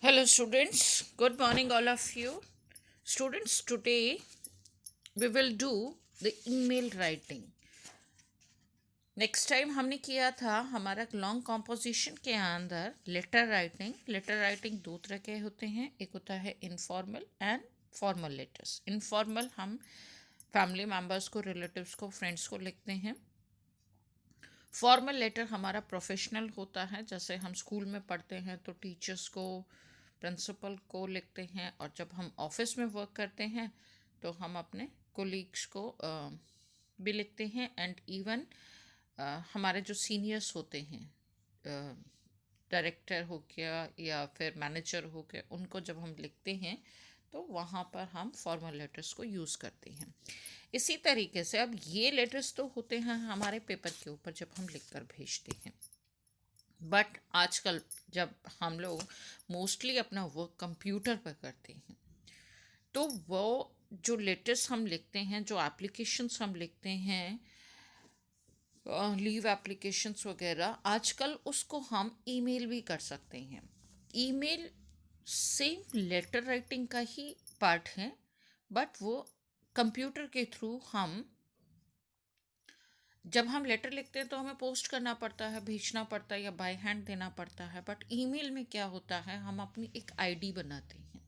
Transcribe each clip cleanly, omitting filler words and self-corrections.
Hello, students. Good morning, all of you. Students, today we will do the email writing. Next time हमने किया था हमारा long composition के अंदर letter writing दो तरह के होते हैं। एक होता है informal and formal letters. Informal हम फैमिली मेम्बर्स को, रिलेटिव्स को, फ्रेंड्स को लिखते हैं। फॉर्मल लेटर हमारा प्रोफेशनल होता है, जैसे हम स्कूल में पढ़ते हैं तो टीचर्स को, प्रिंसिपल को लिखते हैं, और जब हम ऑफिस में वर्क करते हैं तो हम अपने कोलीग्स को भी लिखते हैं। एंड इवन हमारे जो सीनियर्स होते हैं, डायरेक्टर हो गया या फिर मैनेजर हो गया, उनको जब हम लिखते हैं तो वहाँ पर हम फॉर्मल लेटर्स को यूज़ करते हैं। इसी तरीके से अब ये लेटर्स तो होते हैं हमारे पेपर के ऊपर जब हम लिख कर भेजते हैं, बट आजकल जब हम लोग मोस्टली अपना वर्क कंप्यूटर पर करते हैं तो वो जो लेटर्स हम लिखते हैं, जो एप्लीकेशंस हम लिखते हैं, लीव एप्लीकेशंस वगैरह, आजकल उसको हम ईमेल भी कर सकते हैं। ईमेल सेम लेटर राइटिंग का ही पार्ट है, बट वो कंप्यूटर के थ्रू हम, जब हम लेटर लिखते हैं तो हमें पोस्ट करना पड़ता है, भेजना पड़ता है या बाय हैंड देना पड़ता है। बट ईमेल में क्या होता है, हम अपनी एक आईडी बनाते हैं,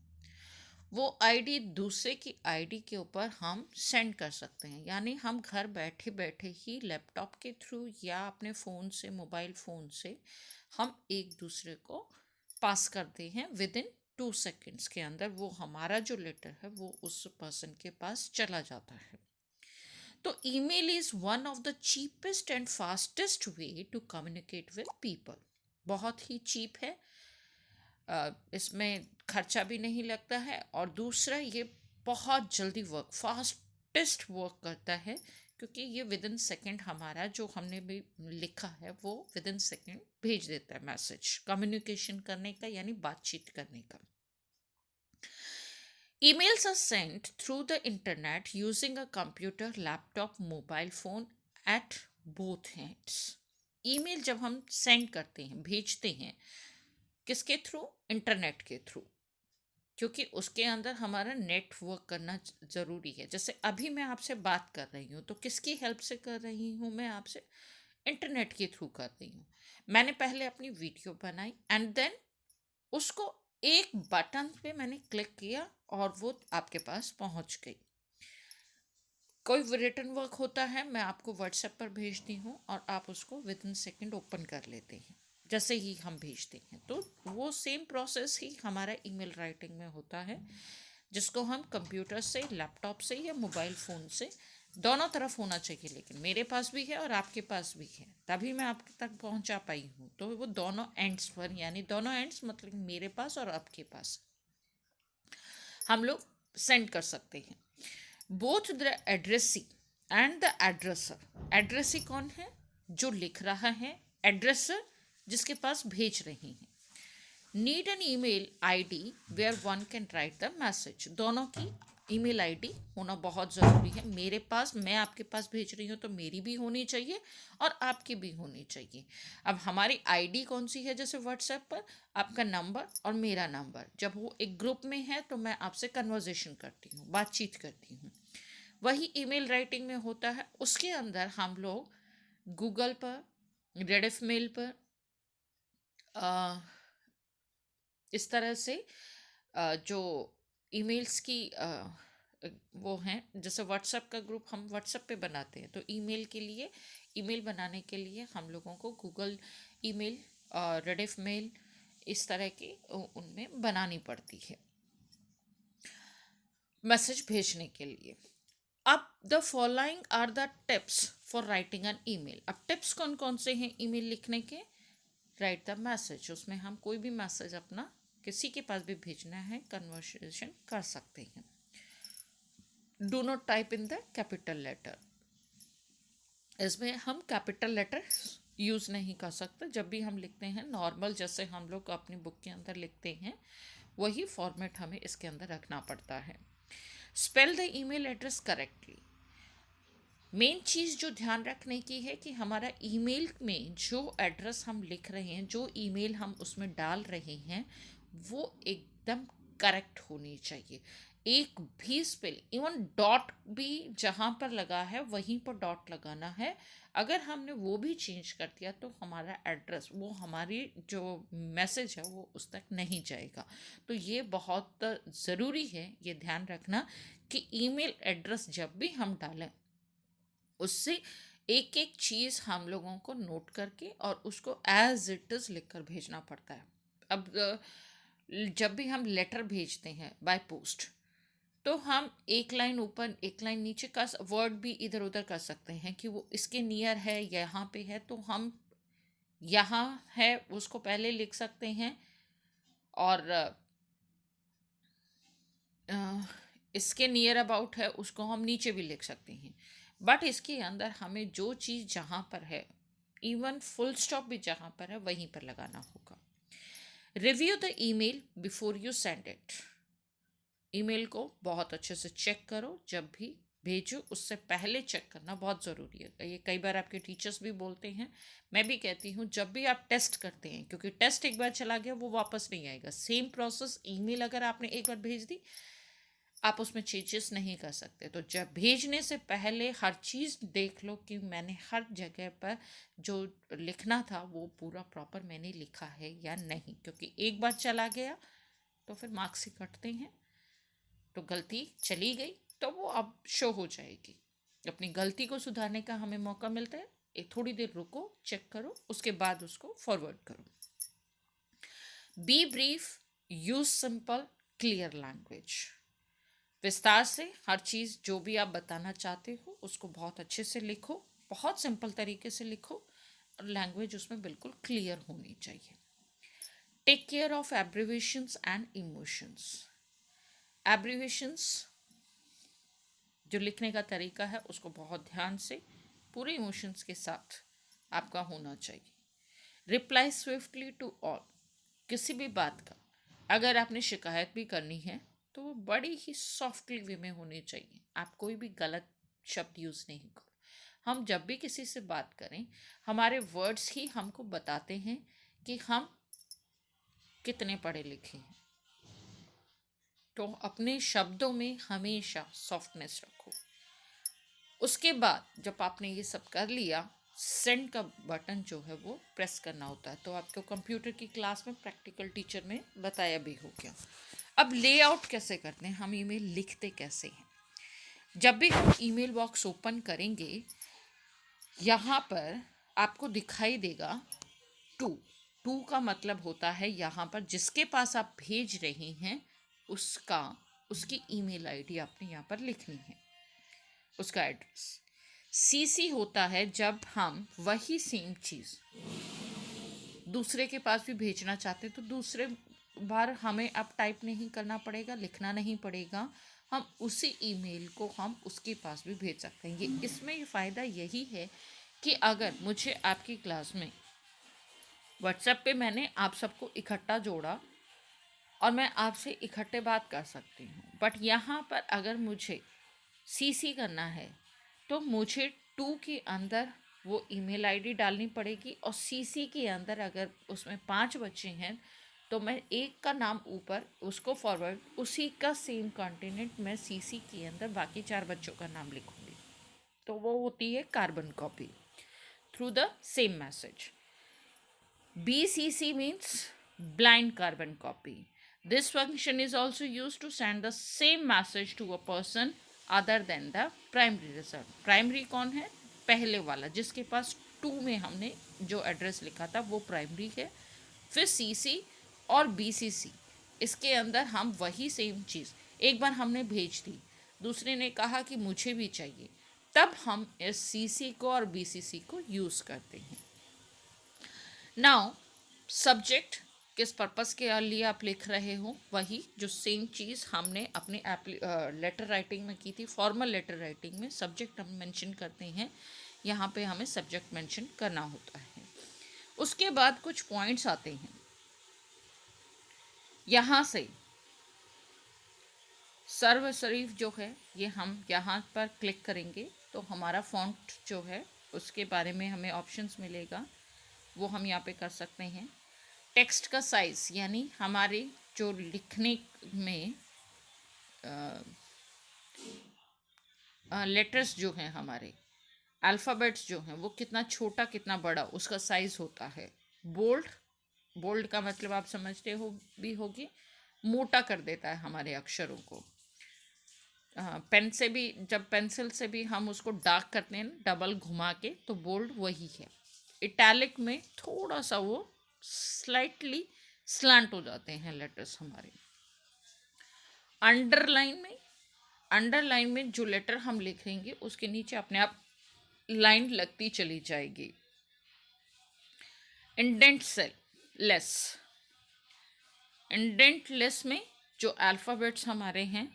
वो आईडी दूसरे की आईडी के ऊपर हम सेंड कर सकते हैं। यानी हम घर बैठे बैठे ही लैपटॉप के थ्रू या अपने फ़ोन से, मोबाइल फ़ोन से हम एक दूसरे को पास करते हैं। विद इन 2 सेकेंड्स के अंदर वो हमारा जो लेटर है वो उस पर्सन के पास चला जाता है। तो email is one of the cheapest and fastest way to communicate with people. बहुत ही चीप है, इसमें खर्चा भी नहीं लगता है, और दूसरा ये बहुत जल्दी वर्क, फास्टेस्ट वर्क करता है, क्योंकि ये विद इन सेकेंड हमारा जो हमने भी लिखा है वो विद इन सेकेंड भेज देता है मैसेज, कम्युनिकेशन करने का यानी बातचीत करने का। Emails are sent through the internet using a computer, laptop, mobile phone at both ends. Email जब हम सेंड करते हैं, भेजते हैं, किसके थ्रू? इंटरनेट के थ्रू, क्योंकि उसके अंदर हमारा नेटवर्क करना ज़रूरी है। जैसे अभी मैं आपसे बात कर रही हूँ तो किसकी हेल्प से कर रही हूँ मैं आपसे? इंटरनेट के थ्रू कर रही हूँ। मैंने पहले अपनी वीडियो बनाई एंड देन उसको एक बटन पे मैंने क्लिक किया और वो आपके पास पहुंच गई। कोई रिटर्न वर्क होता है, मैं आपको व्हाट्सएप पर भेजती हूँ और आप उसको विद इन सेकेंड ओपन कर लेते हैं जैसे ही हम भेजते हैं। तो वो सेम प्रोसेस ही हमारा ईमेल राइटिंग में होता है, जिसको हम कंप्यूटर से, लैपटॉप से या मोबाइल फ़ोन से, दोनों तरफ होना चाहिए, लेकिन मेरे पास भी है और आपके पास भी है, तभी मैं आपके तक पहुंचा पाई हूँ। तो वो दोनों एंड्स पर, यानी दोनों एंड्स मतलब मेरे पास और आपके पास, हम लोग सेंड कर सकते हैं। Both the addressee and the addresser. Addressee कौन है? जो लिख रहा है। एड्रेसर जिसके पास भेज रहे हैं। Need an email ID where one can write the message. दोनों की ईमेल आईडी होना बहुत ज़रूरी है। मेरे पास, मैं आपके पास भेज रही हूँ तो मेरी भी होनी चाहिए और आपकी भी होनी चाहिए। अब हमारी आईडी कौन सी है? जैसे व्हाट्सएप पर आपका नंबर और मेरा नंबर, जब वो एक ग्रुप में है तो मैं आपसे कन्वर्जेशन करती हूँ, बातचीत करती हूँ। वही ईमेल राइटिंग में होता है। उसके अंदर हम लोग गूगल पर, रेडिफ मेल पर, इस तरह से जो ईमेल्स की वो हैं, जैसे व्हाट्सएप का ग्रुप हम व्हाट्सएप पे बनाते हैं, तो ईमेल के लिए, ईमेल बनाने के लिए हम लोगों को गूगल ईमेल, रेडिफ मेल, इस तरह की उनमें बनानी पड़ती है मैसेज भेजने के लिए। अब the following are the tips for writing an email. अब टिप्स कौन कौन से हैं ईमेल लिखने के? राइट द मैसेज, उसमें हम कोई भी मैसेज अपना किसी के पास भी भेजना है, कन्वर्सेशन कर सकते हैं। Do not type in the capital letter. इसमें हम कैपिटल लेटर यूज़ नहीं कर सकते। जब भी हम लिखते हैं नॉर्मल, जैसे हम लोग अपनी बुक के अंदर लिखते हैं, वही फॉर्मेट हमें इसके अंदर रखना पड़ता है। Spell the email address correctly. Main चीज़ जो ध्यान रखने की है कि हमारा ईमेल में जो एड्रेस हम लिख रहे हैं, जो ईमेल हम उसमें डाल रहे हैं, वो एकदम करेक्ट होनी चाहिए। एक भी स्पेल, इवन डॉट भी जहाँ पर लगा है वहीं पर डॉट लगाना है। अगर हमने वो भी चेंज कर दिया तो हमारा एड्रेस, वो हमारी जो मैसेज है वो उस तक नहीं जाएगा। तो ये बहुत ज़रूरी है ये ध्यान रखना कि ईमेल एड्रेस जब भी हम डालें उससे एक एक चीज़ हम लोगों को नोट करके और उसको एज इट इज़ लिख कर भेजना पड़ता है। अब जब भी हम लेटर भेजते हैं बाय पोस्ट, तो हम एक लाइन ऊपर एक लाइन नीचे का वर्ड भी इधर उधर कर सकते हैं कि वो इसके नियर है, यहाँ पे है, तो हम यहाँ है उसको पहले लिख सकते हैं, और अ, इसके नियर अबाउट है उसको हम नीचे भी लिख सकते हैं। बट इसके अंदर हमें जो चीज़ जहाँ पर है, इवन फुल स्टॉप भी जहाँ पर है वहीं पर लगाना होगा। Review the email before you send it. Email को बहुत अच्छे से चेक करो, जब भी भेजो उससे पहले चेक करना बहुत ज़रूरी है। ये कई बार आपके टीचर्स भी बोलते हैं, मैं भी कहती हूँ, जब भी आप टेस्ट करते हैं, क्योंकि टेस्ट एक बार चला गया वो वापस नहीं आएगा। सेम प्रोसेस ईमेल अगर आपने एक बार भेज दी, आप उसमें चेंजेस नहीं कर सकते। तो जब भेजने से पहले हर चीज़ देख लो कि मैंने हर जगह पर जो लिखना था वो पूरा प्रॉपर मैंने लिखा है या नहीं, क्योंकि एक बार चला गया तो फिर मार्क्स ही कटते हैं। तो गलती चली गई तो वो अब शो हो जाएगी। अपनी गलती को सुधारने का हमें मौका मिलता है। एक थोड़ी देर रुको, चेक करो, उसके बाद उसको फॉरवर्ड करो। B brief, use simple clear language. विस्तार से हर चीज़ जो भी आप बताना चाहते हो उसको बहुत अच्छे से लिखो, बहुत सिंपल तरीके से लिखो, और लैंग्वेज उसमें बिल्कुल क्लियर होनी चाहिए। Take care of abbreviations and emotions. Abbreviations जो लिखने का तरीका है उसको बहुत ध्यान से पूरे इमोशंस के साथ आपका होना चाहिए। Reply swiftly to all. किसी भी बात का अगर आपने शिकायत भी करनी है तो वो बड़ी ही सॉफ्टली वे में होनी चाहिए। आप कोई भी गलत शब्द यूज़ नहीं करो। हम जब भी किसी से बात करें, हमारे वर्ड्स ही हमको बताते हैं कि हम कितने पढ़े लिखे हैं। तो अपने शब्दों में हमेशा सॉफ्टनेस रखो। उसके बाद जब आपने ये सब कर लिया, सेंड का बटन जो है वो प्रेस करना होता है। तो आपको कंप्यूटर की क्लास में प्रैक्टिकल टीचर में बताया भी हो गया। अब लेआउट कैसे करते हैं, हम ईमेल लिखते कैसे हैं। जब भी हम ईमेल बॉक्स ओपन करेंगे, यहाँ पर आपको दिखाई देगा टू। टू का मतलब होता है यहाँ पर जिसके पास आप भेज रहे हैं उसका, उसकी ईमेल आईडी आपने यहाँ पर लिखनी है, उसका एड्रेस। सीसी होता है जब हम वही सेम चीज़ दूसरे के पास भी भेजना चाहते तो दूसरे बार हमें अब टाइप नहीं करना पड़ेगा, लिखना नहीं पड़ेगा, हम उसी ईमेल को हम उसके पास भी भेज सकते हैं। ये इसमें ये फ़ायदा यही है कि अगर मुझे आपकी क्लास में व्हाट्सएप पे मैंने आप सबको इकट्ठा जोड़ा और मैं आपसे इकट्ठे बात कर सकती हूँ, बट यहाँ पर अगर मुझे सीसी करना है तो मुझे टू के अंदर वो ईमेल आईडी डालनी पड़ेगी, और सीसी के अंदर अगर उसमें 5 बच्चे हैं तो मैं एक का नाम ऊपर उसको फॉरवर्ड, उसी का सेम कंटेंट मैं सीसी के अंदर बाकी 4 बच्चों का नाम लिखूंगी। तो वो होती है carbon copy through the same message. BCC means blind carbon copy. This function is also used to send the same message to a person other than the primary result. Primary कौन है? पहले वाला जिसके पास 2 में हमने जो एड्रेस लिखा था वो प्राइमरी है। फिर CC और BCC, इसके अंदर हम वही सेम चीज़ एक बार हमने भेज दी, दूसरे ने कहा कि मुझे भी चाहिए, तब हम इस CC को और BCC को यूज़ करते हैं। नाउ सब्जेक्ट किस पर्पस के लिए आप लिख रहे हो, वही जो सेम चीज़ हमने अपने लेटर राइटिंग में की थी। फॉर्मल लेटर राइटिंग में सब्जेक्ट हम मेंशन करते हैं, यहाँ पे हमें सब्जेक्ट मेंशन करना होता है। उसके बाद कुछ पॉइंट्स आते हैं, यहाँ से सर्व शरीफ जो है ये हम यहाँ पर क्लिक करेंगे तो हमारा फॉन्ट जो है उसके बारे में हमें ऑप्शंस मिलेगा, वो हम यहाँ पे कर सकते हैं। टेक्स्ट का साइज़ यानी हमारे जो लिखने में लेटर्स जो हैं हमारे, अल्फ़ाबेट्स जो हैं वो कितना छोटा कितना बड़ा उसका साइज़ होता है। बोल्ड, बोल्ड का मतलब आप समझते हो भी होगी, मोटा कर देता है हमारे अक्षरों को। पेन से भी, जब पेंसिल से भी हम उसको डार्क करते हैं डबल घुमा के, तो बोल्ड वही है। इटैलिक में थोड़ा सा वो स्लाइटली स्लांट हो जाते हैं लेटर्स हमारे। अंडरलाइन में, अंडरलाइन में जो लेटर हम लिखेंगे उसके नीचे अपने आप लाइन लगती चली जाएगी। Indent cell less, indent less में जो अल्फ़ाबेट्स हमारे हैं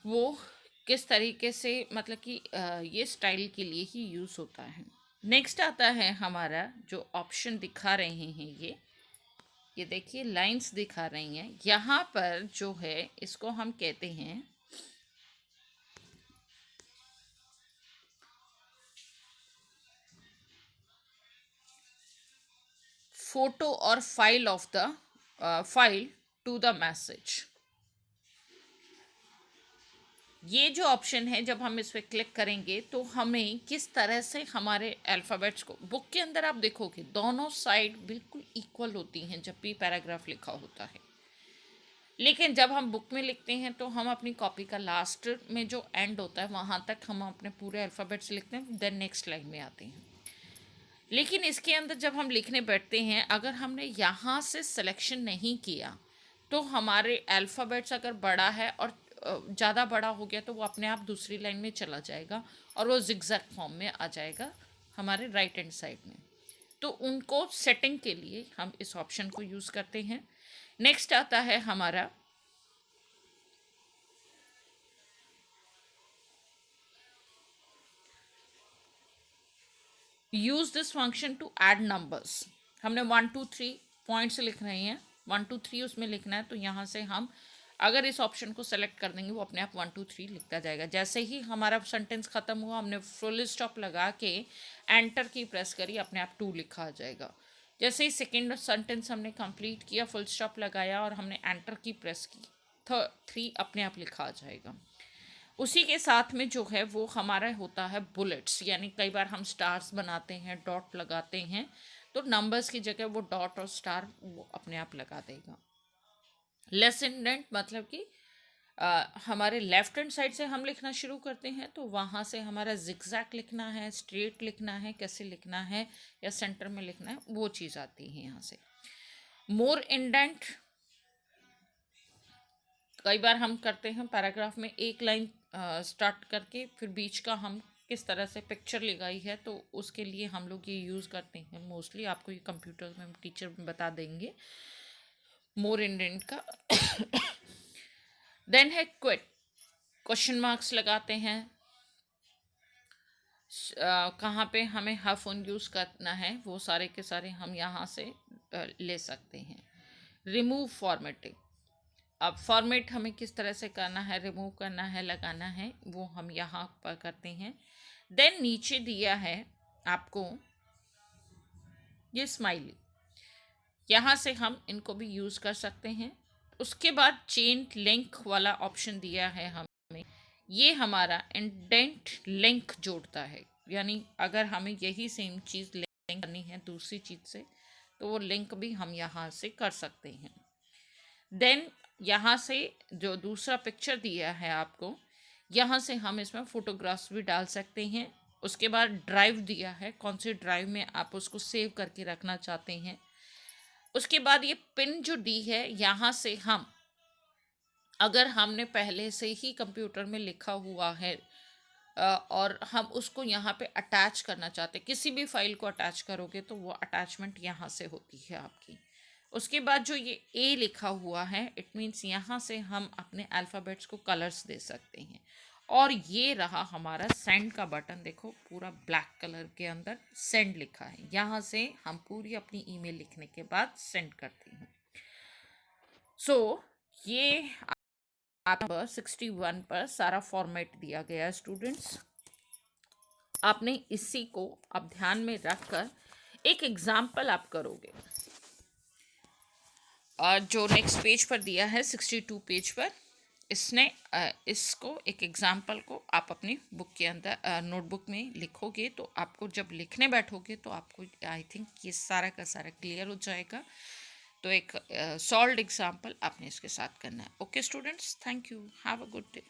वो किस तरीके से, मतलब कि ये स्टाइल के लिए ही यूज़ होता है। नेक्स्ट आता है हमारा जो ऑप्शन दिखा रहे हैं ये देखिए लाइंस दिखा रही हैं। यहाँ पर जो है इसको हम कहते हैं फोटो और file of the file to the message. ये जो ऑप्शन है जब हम इस पर क्लिक करेंगे तो हमें किस तरह से हमारे अल्फ़ाबेट्स को, बुक के अंदर आप देखोगे दोनों साइड बिल्कुल इक्वल होती हैं जब भी पैराग्राफ लिखा होता है, लेकिन जब हम बुक में लिखते हैं तो हम अपनी कॉपी का लास्ट में जो एंड होता है वहाँ तक हम अपने पूरे अल्फ़ाबेट्स लिखते हैं, देन नेक्स्ट लाइन में आते हैं। लेकिन इसके अंदर जब हम लिखने बैठते हैं, अगर हमने यहाँ से सिलेक्शन नहीं किया तो हमारे अल्फ़ाबेट्स अगर बड़ा है और ज़्यादा बड़ा हो गया तो वो अपने आप दूसरी लाइन में चला जाएगा और वो जिगजैग फॉर्म में आ जाएगा हमारे राइट हैंड साइड में। तो उनको सेटिंग के लिए हम इस ऑप्शन को यूज़ करते हैं। नेक्स्ट आता है हमारा use this function to add numbers. हमने 1 2 3 पॉइंट्स लिख रहे हैं, 1 2 3 उसमें लिखना है, तो यहाँ से हम अगर इस ऑप्शन को सेलेक्ट कर देंगे वो अपने आप 1 2 3 लिखता जाएगा। जैसे ही हमारा सेंटेंस खत्म हुआ हमने फुल स्टॉप लगा के एंटर की प्रेस करी, अपने आप 2 लिखा आ जाएगा। जैसे ही सेकेंड सेंटेंस हमने कंप्लीट किया, फुल स्टॉप लगाया और हमने एंटर की प्रेस की, 3 अपने आप लिखा आ जाएगा। उसी के साथ में जो है वो हमारा होता है बुलेट्स, यानी कई बार हम स्टार्स बनाते हैं, डॉट लगाते हैं, तो नंबर्स की जगह वो डॉट और स्टार वो अपने आप लगा देगा। लेस इंडेंट मतलब कि हमारे लेफ्ट हैंड साइड से हम लिखना शुरू करते हैं तो वहाँ से हमारा जिगजैग लिखना है, स्ट्रेट लिखना है, कैसे लिखना है या सेंटर में लिखना है, वो चीज़ आती है यहाँ से। मोर इंडेंट कई बार हम करते हैं पैराग्राफ में एक लाइन स्टार्ट करके फिर बीच का हम किस तरह से पिक्चर लगाई है, तो उसके लिए हम लोग ये यूज़ करते हैं मोस्टली। आपको ये कंप्यूटर में टीचर बता देंगे मोर इंडेंट का। देन है क्विट, क्वेश्चन मार्क्स लगाते हैं, कहाँ पे हमें हाफोन यूज़ करना है वो सारे के सारे हम यहाँ से ले सकते हैं। रिमूव फॉर्मेटिंग, अब फॉर्मेट हमें किस तरह से करना है, रिमूव करना है, लगाना है, वो हम यहाँ पर करते हैं। देन नीचे दिया है आपको ये स्माइली, यहाँ से हम इनको भी यूज़ कर सकते हैं। उसके बाद चेन लिंक वाला ऑप्शन दिया है हमें, ये हमारा इंडेंट लिंक जोड़ता है, यानी अगर हमें यही सेम चीज़ लिंक करनी है दूसरी चीज़ से तो वो लिंक भी हम यहाँ से कर सकते हैं। देन यहाँ से जो दूसरा पिक्चर दिया है आपको, यहाँ से हम इसमें फ़ोटोग्राफ्स भी डाल सकते हैं। उसके बाद ड्राइव दिया है, कौन से ड्राइव में आप उसको सेव करके रखना चाहते हैं। उसके बाद ये पिन जो दी है, यहाँ से हम अगर हमने पहले से ही कंप्यूटर में लिखा हुआ है और हम उसको यहाँ पे अटैच करना चाहते, किसी भी फाइल को अटैच करोगे तो वो अटैचमेंट यहाँ से होती है आपकी। उसके बाद जो ये ए लिखा हुआ है, इट मीन्स यहाँ से हम अपने अल्फ़ाबेट्स को कलर्स दे सकते हैं। और ये रहा हमारा सेंड का बटन, देखो पूरा ब्लैक कलर के अंदर सेंड लिखा है, यहाँ से हम पूरी अपनी ईमेल लिखने के बाद सेंड करते हैं। सो ये नंबर 61 पर सारा फॉर्मेट दिया गया है स्टूडेंट्स। आपने इसी को अब ध्यान में रखकर एक एग्जाम्पल आप करोगे। जो नेक्स्ट पेज पर दिया है 62 पेज पर, इसने इसको एक एग्जाम्पल को आप अपनी बुक के अंदर नोटबुक में लिखोगे तो आपको जब लिखने बैठोगे तो आपको आई थिंक ये सारा का सारा क्लियर हो जाएगा। तो एक सॉल्व्ड एग्जाम्पल आपने इसके साथ करना है। Okay students, thank you, have a good day.